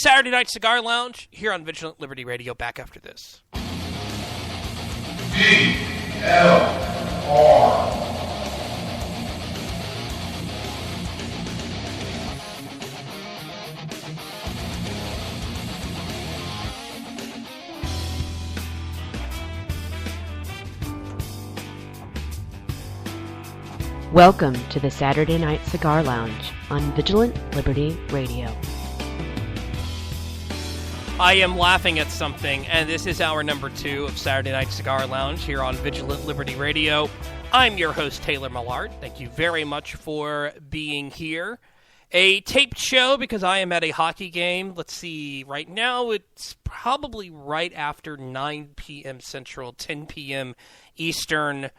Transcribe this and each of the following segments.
Saturday Night Cigar Lounge here on Vigilant Liberty Radio. Back after this. VLR. Welcome to the Saturday Night Cigar Lounge on Vigilant Liberty Radio. I am laughing at something, and this is hour number 2 of Saturday Night Cigar Lounge here on Vigilant Liberty Radio. I'm your host, Taylor Millard. Thank you very much for being here. A taped show because I am at a hockey game. Let's see, right now it's probably right after 9 p.m. Central, 10 p.m. Eastern.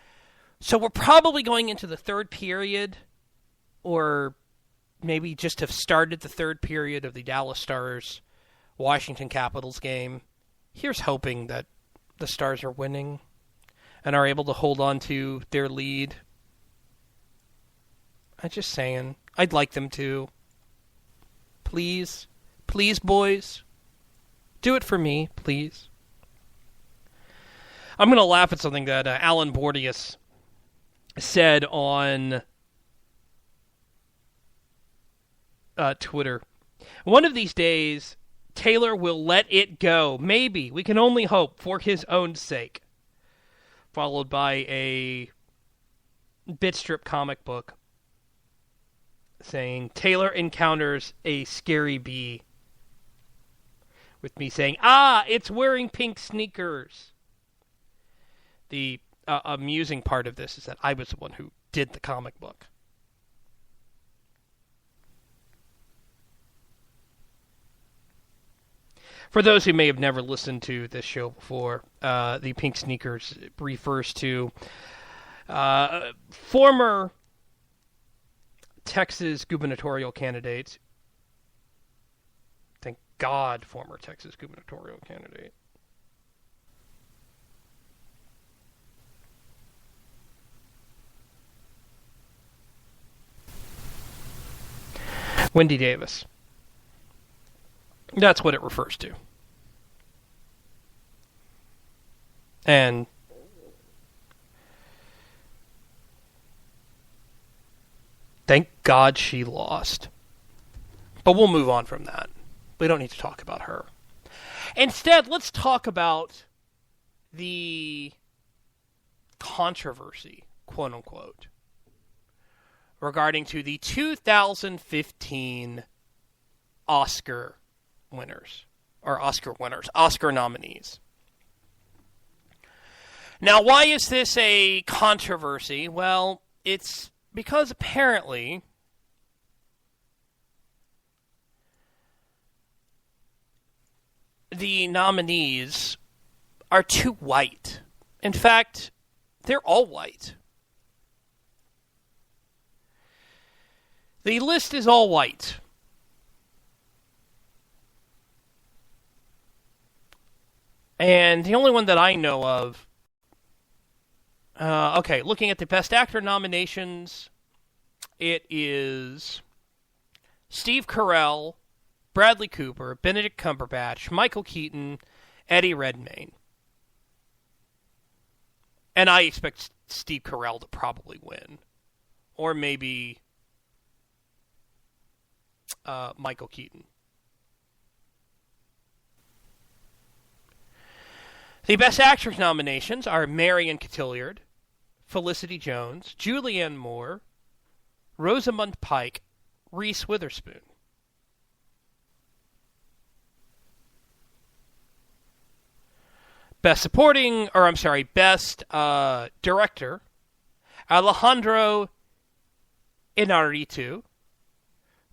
So we're probably going into the third period, or maybe just have started the third period of the Dallas Stars Washington Capitals game. Here's hoping that the Stars are winning and are able to hold on to their lead. I'm just saying, I'd like them to. Please, please, boys, do it for me, please. I'm going to laugh at something that Alan Bordius said on Twitter. One of these days, Taylor will let it go. Maybe. We can only hope, for his own sake. Followed by a Bitstrip comic book saying, Taylor encounters a scary bee. With me saying, it's wearing pink sneakers. The amusing part of this is that I was the one who did the comic book. For those who may have never listened to this show before, the pink sneakers refers to former Texas gubernatorial candidates. Thank God, former Texas gubernatorial candidate. Wendy Davis. That's what it refers to. And thank God she lost. But we'll move on from that. We don't need to talk about her. Instead, let's talk about the controversy, quote unquote, regarding to the 2015 Oscar nominees. Now, why is this a controversy? Well, it's because apparently the nominees are too white. In fact, they're all white. The list is all white. And the only one that I know of... looking at the Best Actor nominations, it is Steve Carell, Bradley Cooper, Benedict Cumberbatch, Michael Keaton, Eddie Redmayne. And I expect Steve Carell to probably win. Or maybe Michael Keaton. The Best Actress nominations are Marion Cotillard, Felicity Jones, Julianne Moore, Rosamund Pike, Reese Witherspoon. Best Director, Alejandro Inarritu,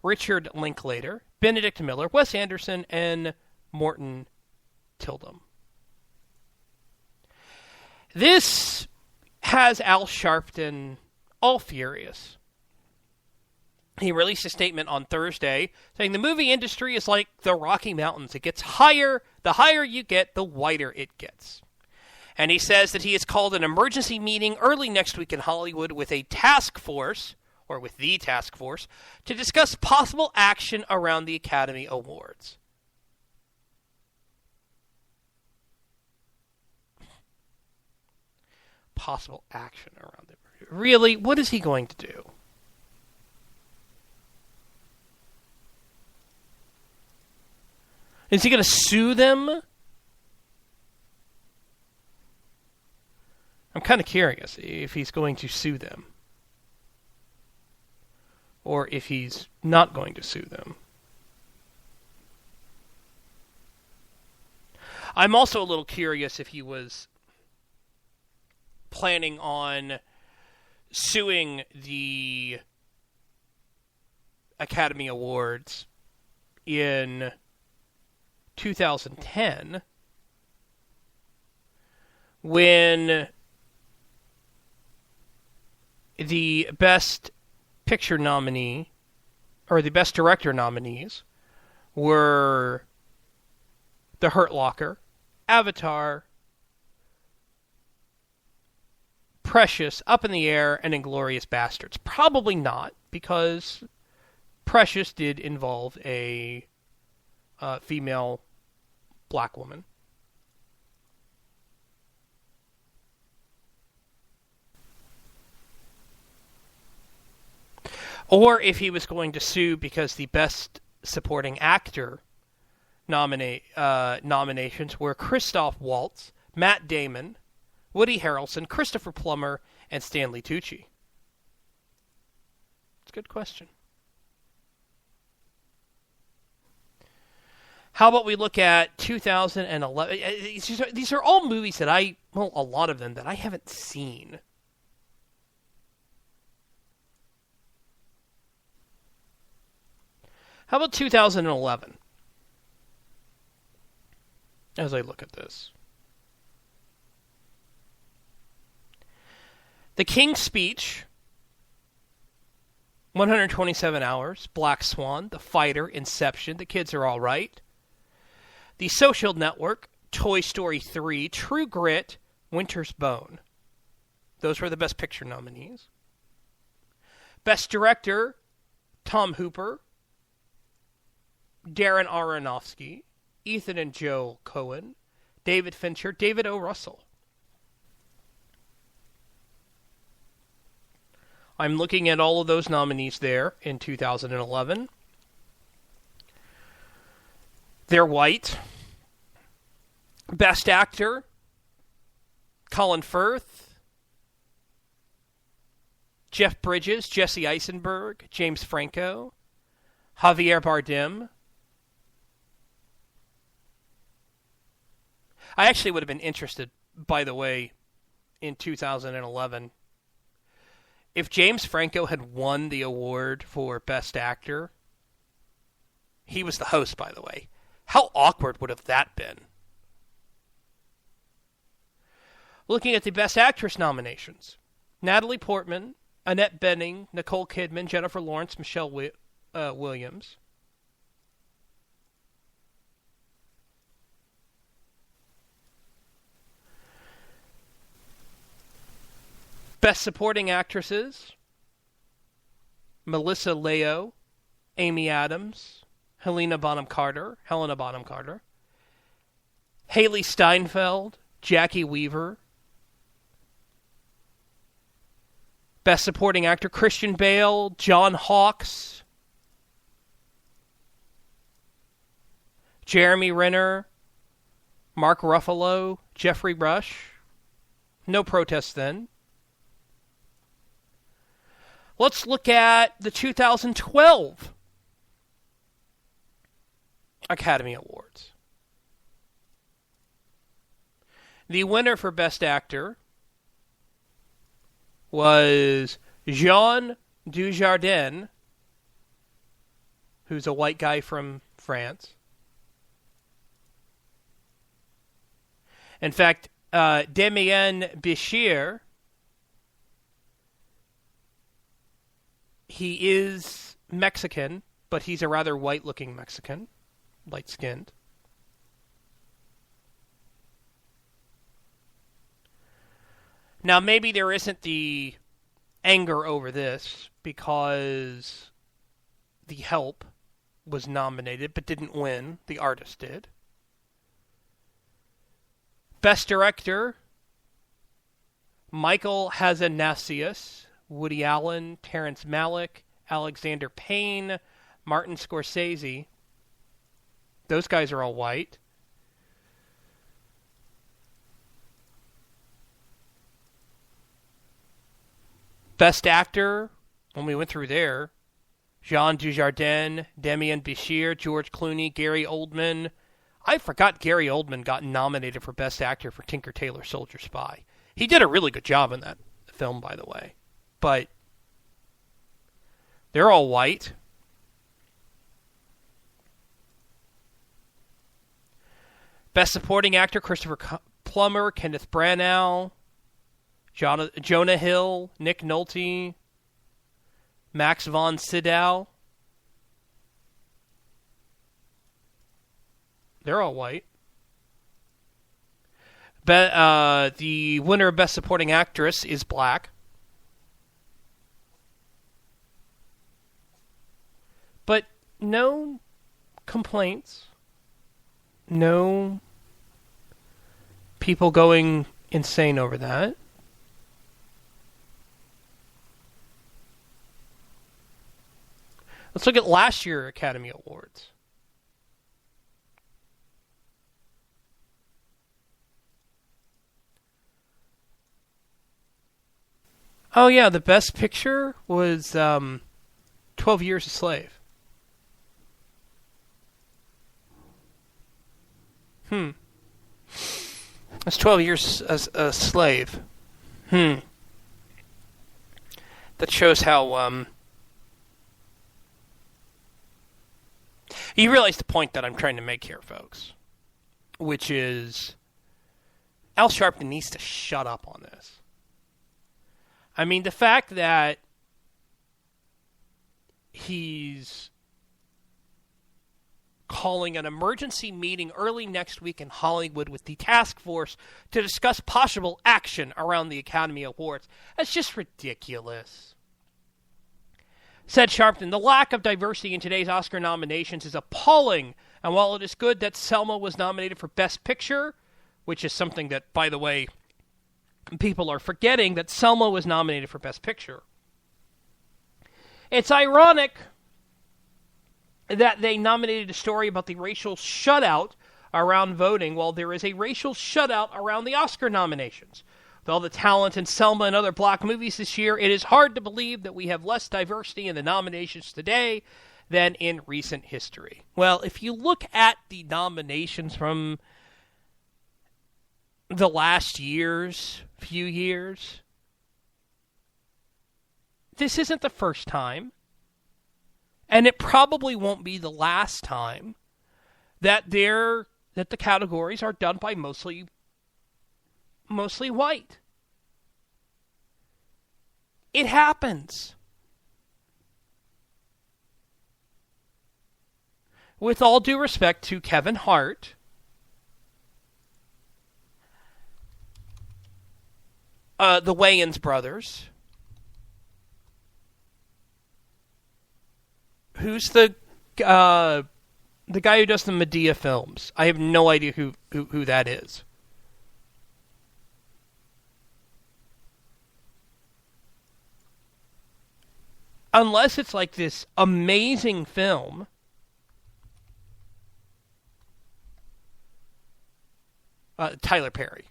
Richard Linklater, Benedict Miller, Wes Anderson, and Morton Tildum. This has Al Sharpton all furious. He released a statement on Thursday saying the movie industry is like the Rocky Mountains. It gets higher. The higher you get, the whiter it gets. And he says that he has called an emergency meeting early next week in Hollywood with the task force, to discuss possible action around the Academy Awards. possible action around it. Really? What is he going to do? Is he going to sue them? I'm kind of curious if he's going to sue them. Or if he's not going to sue them. I'm also a little curious if he was planning on suing the Academy Awards in 2010 when the Best Picture nominee, or the Best Director nominees, were The Hurt Locker, Avatar, Precious, Up in the Air, and Inglourious Bastards. Probably not, because Precious did involve a female black woman. Or if he was going to sue because the Best Supporting Actor nominations were Christoph Waltz, Matt Damon, Woody Harrelson, Christopher Plummer, and Stanley Tucci. It's a good question. How about we look at 2011? These are all movies that a lot of them that I haven't seen. How about 2011? As I look at this. The King's Speech, 127 Hours, Black Swan, The Fighter, Inception, The Kids Are All Right, The Social Network, Toy Story 3, True Grit, Winter's Bone. Those were the Best Picture nominees. Best Director, Tom Hooper, Darren Aronofsky, Ethan and Joe Coen, David Fincher, David O. Russell. I'm looking at all of those nominees there in 2011. They're white. Best Actor, Colin Firth, Jeff Bridges, Jesse Eisenberg, James Franco, Javier Bardem. I actually would have been interested, by the way, in 2011, if James Franco had won the award for Best Actor. He was the host, by the way. How awkward would have that been? Looking at the Best Actress nominations. Natalie Portman, Annette Bening, Nicole Kidman, Jennifer Lawrence, Michelle Williams. Best Supporting Actresses. Melissa Leo, Amy Adams, Helena Bonham Carter, Haley Steinfeld, Jackie Weaver. Best Supporting Actor, Christian Bale, John Hawkes, Jeremy Renner, Mark Ruffalo, Jeffrey Rush. No protest then. Let's look at the 2012 Academy Awards. The winner for Best Actor was Jean Dujardin, who's a white guy from France. In fact, Damien Bichir, he is Mexican, but he's a rather white-looking Mexican, light-skinned. Now, maybe there isn't the anger over this because The Help was nominated but didn't win. The artist did. Best Director, Michael Hazanavicius, Woody Allen, Terrence Malick, Alexander Payne, Martin Scorsese. Those guys are all white. Best Actor, when we went through there, Jean Dujardin, Demian Bichir, George Clooney, Gary Oldman. I forgot Gary Oldman got nominated for Best Actor for Tinker Tailor Soldier Spy. He did a really good job in that film, by the way. But they're all white. Best Supporting Actor, Christopher Plummer, Kenneth Branagh, Jonah Hill, Nick Nolte, Max von Sydow. They're all white. The winner of Best Supporting Actress is black. But no complaints. No people going insane over that. Let's look at last year's Academy Awards. Oh yeah, the best picture was 12 Years a Slave. That's 12 Years a Slave. That shows how you realize the point that I'm trying to make here, folks, which is Al Sharpton needs to shut up on this. I mean, the fact that he's calling an emergency meeting early next week in Hollywood with the task force to discuss possible action around the Academy Awards, that's just ridiculous. Said Sharpton, the lack of diversity in today's Oscar nominations is appalling, and while it is good that Selma was nominated for Best Picture, which is something that, by the way, people are forgetting that Selma was nominated for Best Picture. It's ironic that they nominated a story about the racial shutout around voting while there is a racial shutout around the Oscar nominations. With all the talent in Selma and other black movies this year, it is hard to believe that we have less diversity in the nominations today than in recent history. Well, if you look at the nominations from the last few years, this isn't the first time, and it probably won't be the last time that the categories are done by mostly white. It happens. With all due respect to Kevin Hart, the Wayans brothers. Who's the guy who does the Medea films? I have no idea who that is. Unless it's like this amazing film. Tyler Perry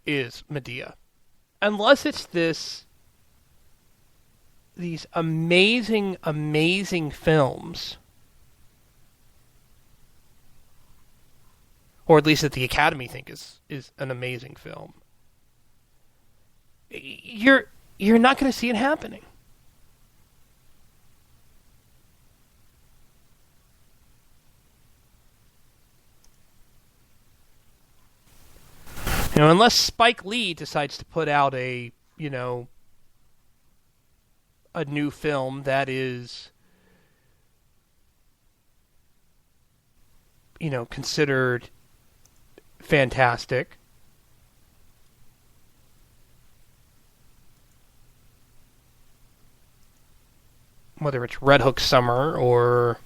is Medea. Unless it's these amazing, amazing films, or at least that the Academy think is an amazing film, you're not going to see it happening. You know, unless Spike Lee decides to put out a new film that is, considered fantastic. Whether it's Red Hook Summer or